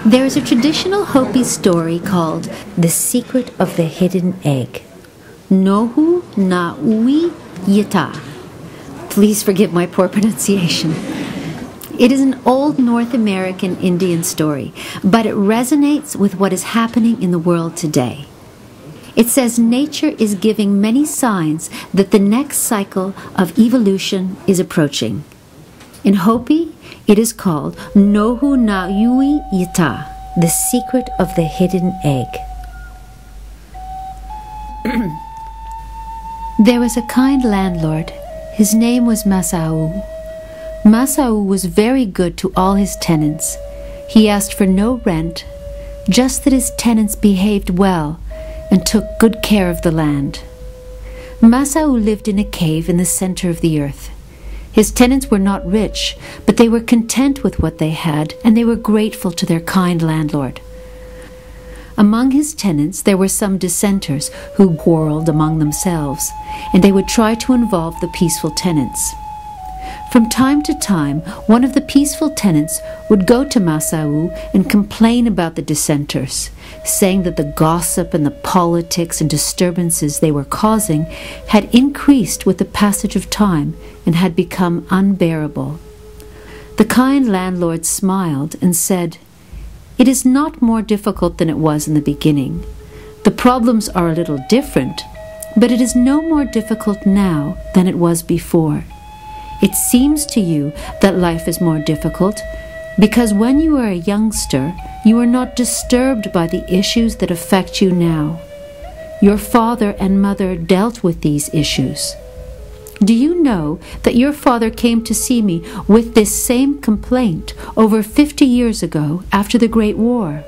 There is a traditional Hopi story called The Secret of the Hidden Egg. Nohu na ui yita. Please forgive my poor pronunciation. It is an old North American Indian story, but it resonates with what is happening in the world today. It says nature is giving many signs that the next cycle of evolution is approaching. In Hopi, it is called Nohu na ui yita, the secret of the hidden egg. There was a kind landlord. His name was Masau. Masau was very good to all his tenants. He asked for no rent, just that his tenants behaved well and took good care of the land. Masau lived in a cave in the center of the earth. His tenants were not rich, but they were content with what they had, and they were grateful to their kind landlord. Among his tenants there were some dissenters who quarreled among themselves, and they would try to involve the peaceful tenants. From time to time, one of the peaceful tenants would go to Masau and complain about the dissenters, saying that the gossip and the politics and disturbances they were causing had increased with the passage of time and had become unbearable. The kind landlord smiled and said, "It is not more difficult than it was in the beginning. The problems are a little different, but it is no more difficult now than it was before. It seems to you that life is more difficult because when you are a youngster, you are not disturbed by the issues that affect you now. Your father and mother dealt with these issues. Do you know that your father came to see me with this same complaint over 50 years ago after the Great War?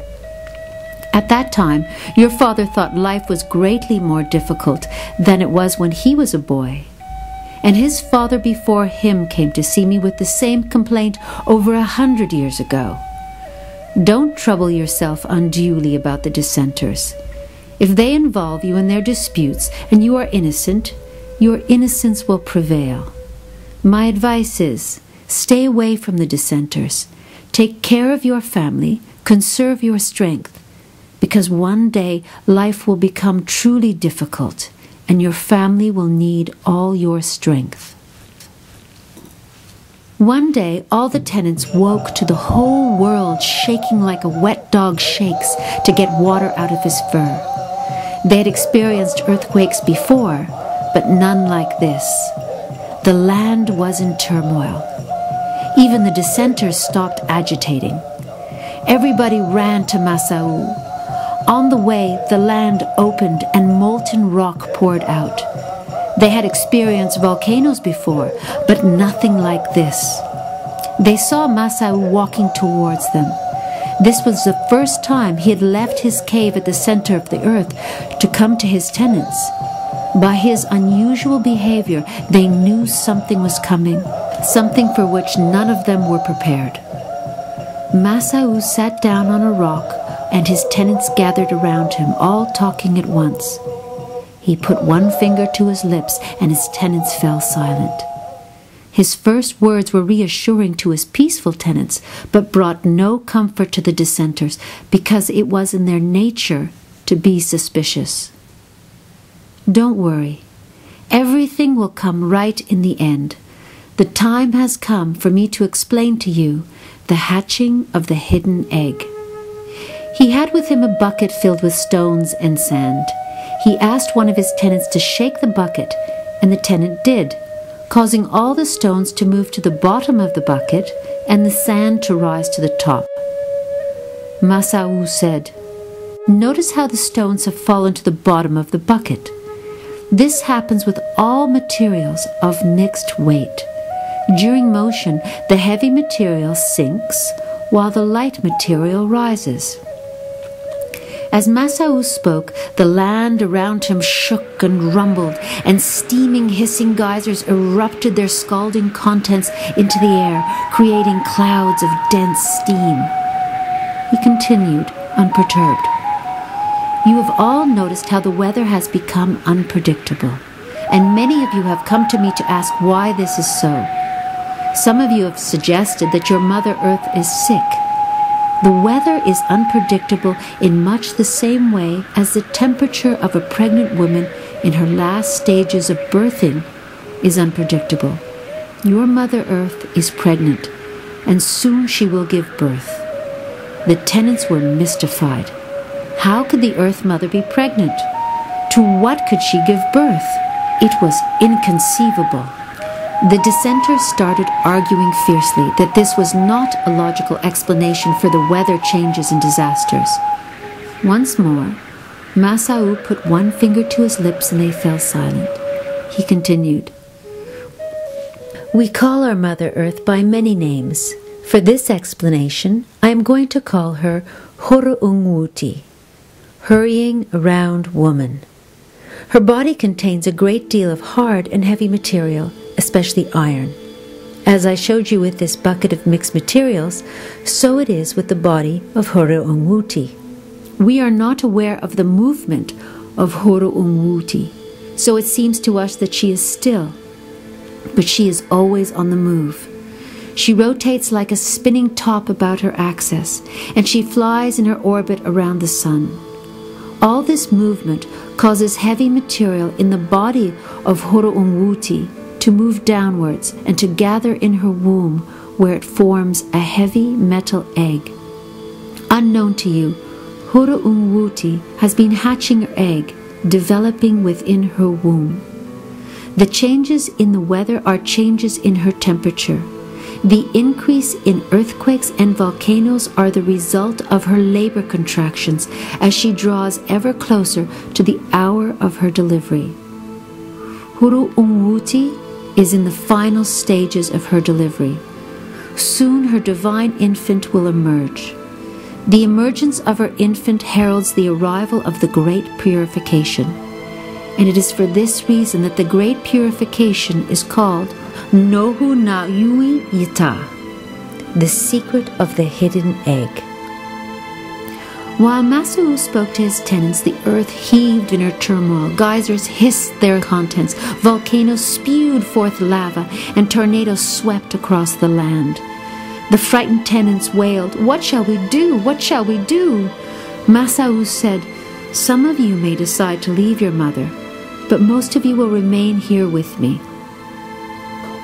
At that time, your father thought life was greatly more difficult than it was when he was a boy. And his father before him came to see me with the same complaint over 100 years ago. Don't trouble yourself unduly about the dissenters. If they involve you in their disputes and you are innocent, your innocence will prevail. My advice is, stay away from the dissenters. Take care of your family, conserve your strength, because one day life will become truly difficult, and your family will need all your strength." One day, all the tenants woke to the whole world shaking like a wet dog shakes to get water out of his fur. They had experienced earthquakes before, but none like this. The land was in turmoil. Even the dissenters stopped agitating. Everybody ran to Masau. On the way, the land opened and molten rock poured out. They had experienced volcanoes before, but nothing like this. They saw Masau walking towards them. This was the first time he had left his cave at the center of the earth to come to his tenants. By his unusual behavior, they knew something was coming, something for which none of them were prepared. Masau sat down on a rock, and his tenants gathered around him, all talking at once. He put one finger to his lips, and his tenants fell silent. His first words were reassuring to his peaceful tenants, but brought no comfort to the dissenters, because it was in their nature to be suspicious. Don't worry. Everything will come right in the end. The time has come for me to explain to you the hatching of the hidden egg. He had with him a bucket filled with stones and sand. He asked one of his tenants to shake the bucket, and the tenant did, causing all the stones to move to the bottom of the bucket and the sand to rise to the top. Masau said, "Notice how the stones have fallen to the bottom of the bucket. This happens with all materials of mixed weight. During motion, the heavy material sinks while the light material rises." As Masau spoke, the land around him shook and rumbled, and steaming, hissing geysers erupted their scalding contents into the air, creating clouds of dense steam. He continued, unperturbed. "You have all noticed how the weather has become unpredictable, and many of you have come to me to ask why this is so. Some of you have suggested that your Mother Earth is sick. The weather is unpredictable in much the same way as the temperature of a pregnant woman in her last stages of birthing is unpredictable. Your Mother Earth is pregnant, and soon she will give birth. The tenants were mystified. How could the Earth Mother be pregnant? To what could she give birth? It was inconceivable. The dissenters started arguing fiercely that this was not a logical explanation for the weather changes and disasters. Once more, Masao put one finger to his lips and they fell silent. He continued, "We call our Mother Earth by many names. For this explanation, I am going to call her Horo'ungwuti, hurrying around woman. Her body contains a great deal of hard and heavy material, especially iron. As I showed you with this bucket of mixed materials, so it is with the body of Horo'ungwuti. We are not aware of the movement of Horo'ungwuti, so it seems to us that she is still, but she is always on the move. She rotates like a spinning top about her axis, and she flies in her orbit around the sun. All this movement causes heavy material in the body of Horo'ungwuti to move downwards and to gather in her womb, where it forms a heavy metal egg. Unknown to you, Horo'ungwuti has been hatching her egg, developing within her womb. The changes in the weather are changes in her temperature. The increase in earthquakes and volcanoes are the result of her labor contractions as she draws ever closer to the hour of her delivery. Horo'ungwuti is in the final stages of her delivery. Soon her divine infant will emerge. The emergence of her infant heralds the arrival of the great purification. And it is for this reason that the great purification is called Nohu na Yui Yita, the secret of the hidden egg. While Masao spoke to his tenants, the earth heaved in her turmoil, geysers hissed their contents, volcanoes spewed forth lava, and tornadoes swept across the land. The frightened tenants wailed, "What shall we do? What shall we do?" Masao said, "Some of you may decide to leave your mother, but most of you will remain here with me.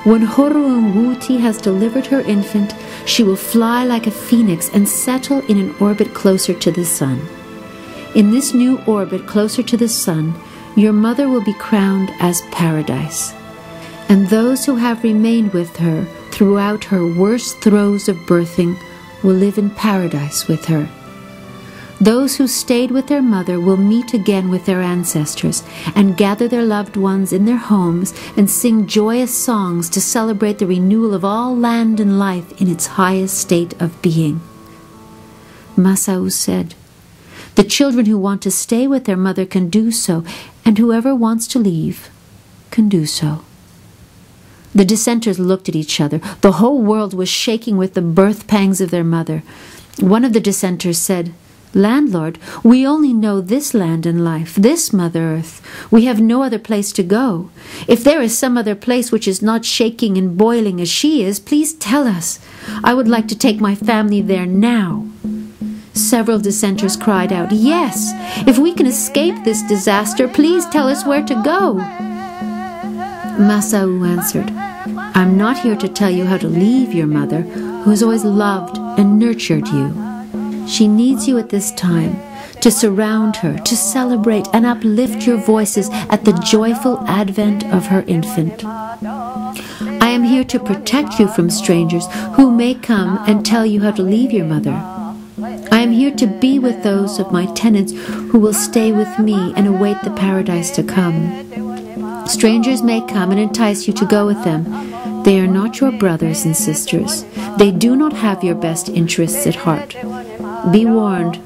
When Horo'ungwuti has delivered her infant, she will fly like a phoenix and settle in an orbit closer to the sun. In this new orbit closer to the sun, your mother will be crowned as paradise. And those who have remained with her throughout her worst throes of birthing will live in paradise with her. Those who stayed with their mother will meet again with their ancestors and gather their loved ones in their homes and sing joyous songs to celebrate the renewal of all land and life in its highest state of being." Masao said, "The children who want to stay with their mother can do so, and whoever wants to leave can do so." The dissenters looked at each other. The whole world was shaking with the birth pangs of their mother. One of the dissenters said, "Landlord, we only know this land and life, this Mother Earth. We have no other place to go. If there is some other place which is not shaking and boiling as she is, please tell us. I would like to take my family there now." Several dissenters cried out, "Yes, if we can escape this disaster, please tell us where to go." Masao answered, "I'm not here to tell you how to leave your mother, who has always loved and nurtured you. She needs you at this time to surround her, to celebrate and uplift your voices at the joyful advent of her infant. I am here to protect you from strangers who may come and tell you how to leave your mother. I am here to be with those of my tenants who will stay with me and await the paradise to come. Strangers may come and entice you to go with them. They are not your brothers and sisters. They do not have your best interests at heart. Be warned,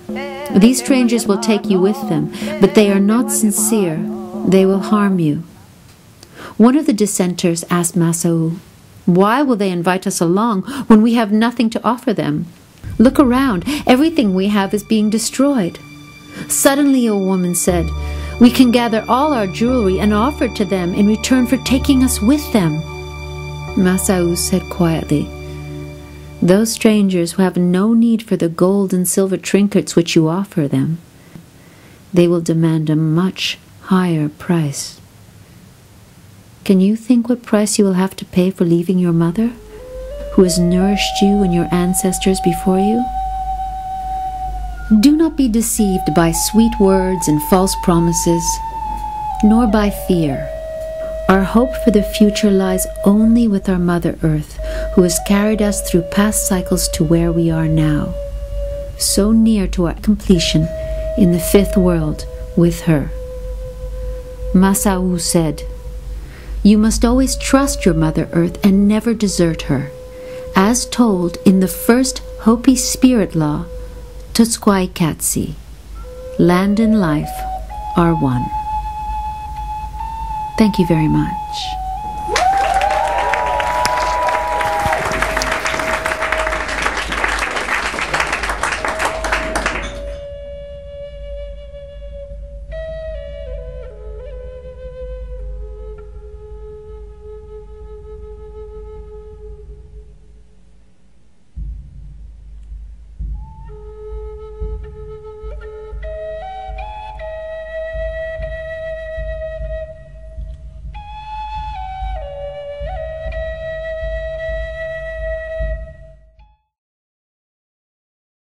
these strangers will take you with them, but they are not sincere. They will harm you." One of the dissenters asked Masao, "Why will they invite us along when we have nothing to offer them? Look around, everything we have is being destroyed." Suddenly a woman said, "We can gather all our jewelry and offer it to them in return for taking us with them." Masao said quietly, Those strangers who have no need for the gold and silver trinkets which you offer them, they will demand a much higher price. Can you think what price you will have to pay for leaving your mother, who has nourished you and your ancestors before you? Do not be deceived by sweet words and false promises, nor by fear. Our hope for the future lies only with our Mother Earth, who has carried us through past cycles to where we are now, so near to our completion in the fifth world with her. Masao said, "You must always trust your Mother Earth and never desert her, as told in the first Hopi spirit law, Tutsquai-Katsi. Land and life are one." Thank you very much.